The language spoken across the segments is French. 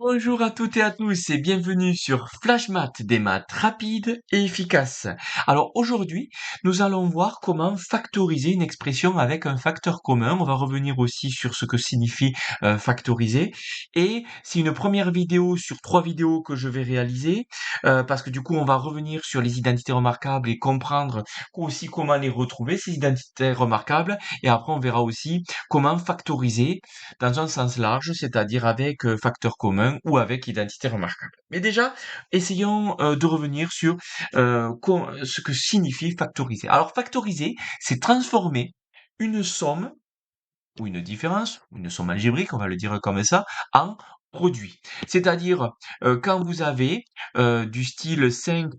Bonjour à toutes et à tous et bienvenue sur FlashMath, des maths rapides et efficaces. Alors aujourd'hui, nous allons voir comment factoriser une expression avec un facteur commun. On va revenir aussi sur ce que signifie factoriser. Et c'est une première vidéo sur 3 vidéos que je vais réaliser parce que du coup, on va revenir sur les identités remarquables et comprendre aussi comment les retrouver, ces identités remarquables. Et après, on verra aussi comment factoriser dans un sens large, c'est-à-dire avec facteur commun ou avec identité remarquable. Mais déjà, essayons de revenir sur ce que signifie factoriser. Alors factoriser, c'est transformer une somme ou une différence, ou une somme algébrique, on va le dire comme ça, en produit. C'est-à-dire quand vous avez du style 5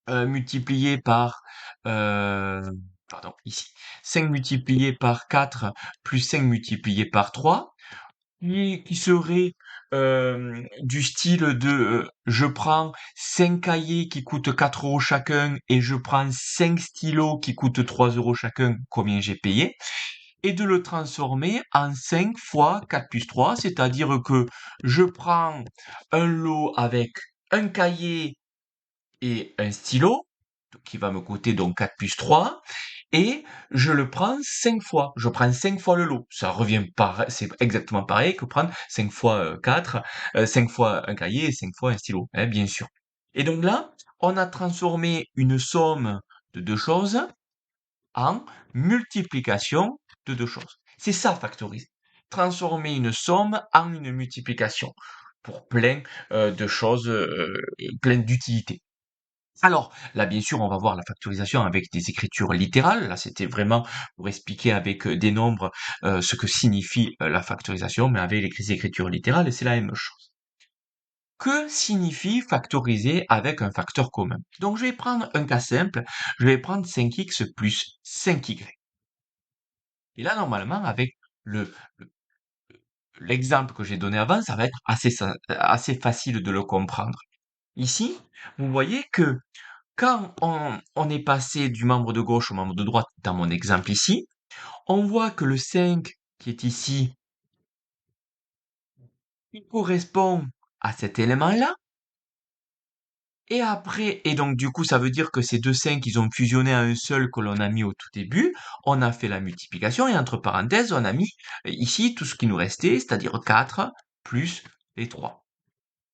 multiplié par pardon, ici, 5 multiplié par 4 plus 5 multiplié par 3, qui serait du style de je prends 5 cahiers qui coûtent 4 euros chacun et je prends 5 stylos qui coûtent 3 euros chacun, combien j'ai payé, et de le transformer en 5 fois 4 plus 3, c'est-à-dire que je prends un lot avec un cahier et un stylo, qui va me coûter donc 4 plus 3, et je le prends 5 fois. Je prends 5 fois le lot. Ça revient pareil, c'est exactement pareil que prendre 5 fois 4, 5 fois un cahier et 5 fois un stylo, hein, bien sûr. Et donc là, on a transformé une somme de deux choses en multiplication de deux choses. C'est ça factoriser. Transformer une somme en une multiplication pour plein de choses, plein d'utilités. Alors, là, bien sûr, on va voir la factorisation avec des écritures littérales. Là, c'était vraiment pour expliquer avec des nombres ce que signifie la factorisation, mais avec les écritures littérales, c'est la même chose. Que signifie factoriser avec un facteur commun? Donc, je vais prendre un cas simple. Je vais prendre 5x plus 5y. Et là, normalement, avec le, le- l'exemple que j'ai donné avant, ça va être assez facile de le comprendre. Ici, vous voyez que quand on est passé du membre de gauche au membre de droite dans mon exemple ici, on voit que le 5 qui est ici, il correspond à cet élément-là. Et après, et donc du coup, ça veut dire que ces deux 5, ils ont fusionné à un seul que l'on a mis au tout début. On a fait la multiplication et entre parenthèses, on a mis ici tout ce qui nous restait, c'est-à-dire 4 plus les 3.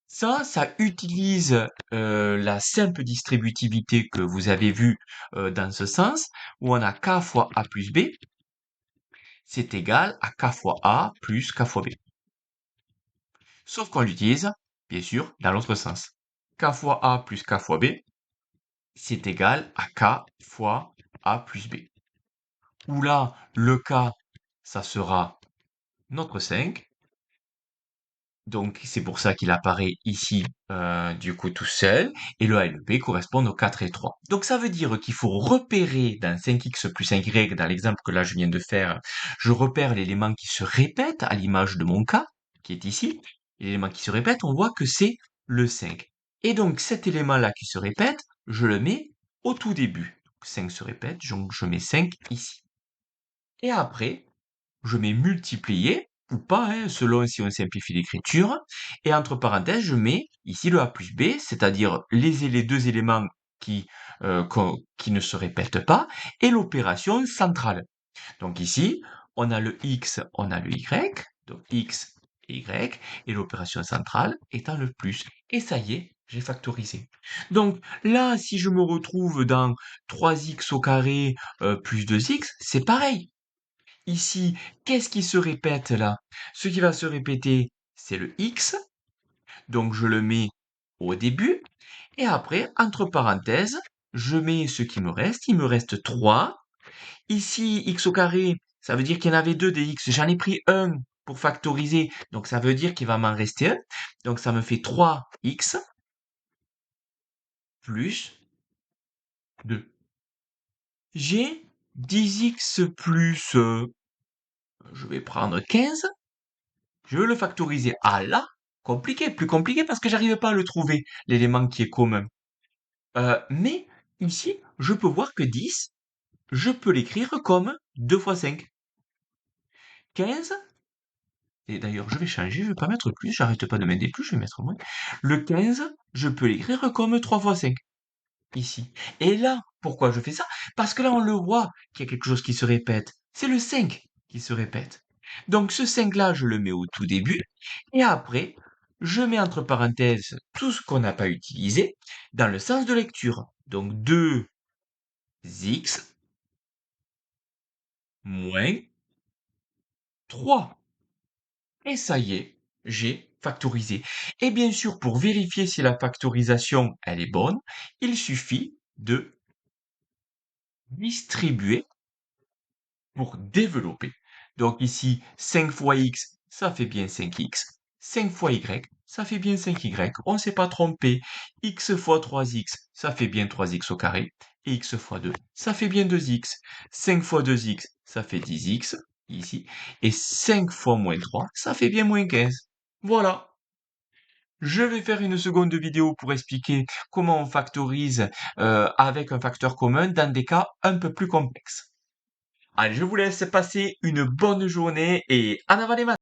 Ça utilise la simple distributivité que vous avez vue dans ce sens, où on a k fois a plus b, c'est égal à k fois a plus k fois b. Sauf qu'on l'utilise, bien sûr, dans l'autre sens. K fois a plus k fois b, c'est égal à k fois a plus b. Où là, le k, ça sera notre 5, donc c'est pour ça qu'il apparaît ici du coup tout seul. Et le A et le B correspondent aux 4 et 3. Donc ça veut dire qu'il faut repérer dans 5x plus 5y, dans l'exemple que là je viens de faire, je repère l'élément qui se répète à l'image de mon cas, qui est ici. L'élément qui se répète, on voit que c'est le 5. Et donc cet élément-là qui se répète, je le mets au tout début. Donc 5 se répète, donc je mets 5 ici. Et après, je mets multiplier ou pas, hein, selon si on simplifie l'écriture. Et entre parenthèses, je mets ici le a plus b, c'est-à-dire les deux éléments qui ne se répètent pas, et l'opération centrale. Donc ici, on a le x, on a le y, donc x et y, et l'opération centrale étant le plus. Et ça y est, j'ai factorisé. Donc là, si je me retrouve dans 3x au carré plus 2x, c'est pareil. Ici, qu'est-ce qui se répète là? Ce qui va se répéter, c'est le x, donc je le mets au début, et après, entre parenthèses, je mets ce qui me reste, il me reste 3. Ici, x au carré, ça veut dire qu'il y en avait deux des x, j'en ai pris un pour factoriser, donc ça veut dire qu'il va m'en rester un, donc ça me fait 3x plus 2. J'ai 10x plus, je vais prendre 15. Je veux le factoriser. Ah là, compliqué, plus compliqué parce que j'arrive pas à le trouver, l'élément qui est commun. Mais ici, je peux voir que 10, je peux l'écrire comme 2 fois 5. 15, Et d'ailleurs, je vais changer, je vais pas mettre plus, j'arrête pas de mettre des plus, je vais mettre moins. Le 15, je peux l'écrire comme 3 fois 5, ici. Et là, pourquoi je fais ça? Parce que là, on le voit qu'il y a quelque chose qui se répète. C'est le 5 qui se répète. Donc ce 5-là, je le mets au tout début, et après, je mets entre parenthèses tout ce qu'on n'a pas utilisé dans le sens de lecture. Donc 2x moins 3. Et ça y est, j'ai factorisé. Et bien sûr, pour vérifier si la factorisation, elle est bonne, il suffit de distribuer pour développer. Donc ici, 5 fois x, ça fait bien 5x. 5 fois y, ça fait bien 5y. On ne s'est pas trompé. X fois 3x, ça fait bien 3x au carré. Et x fois 2, ça fait bien 2x. 5 fois 2x, ça fait 10x, ici. Et 5 fois moins 3, ça fait bien moins 15. Voilà. Je vais faire une seconde vidéo pour expliquer comment on factorise avec un facteur commun dans des cas un peu plus complexes. Allez, je vous laisse passer une bonne journée et en avant les maths!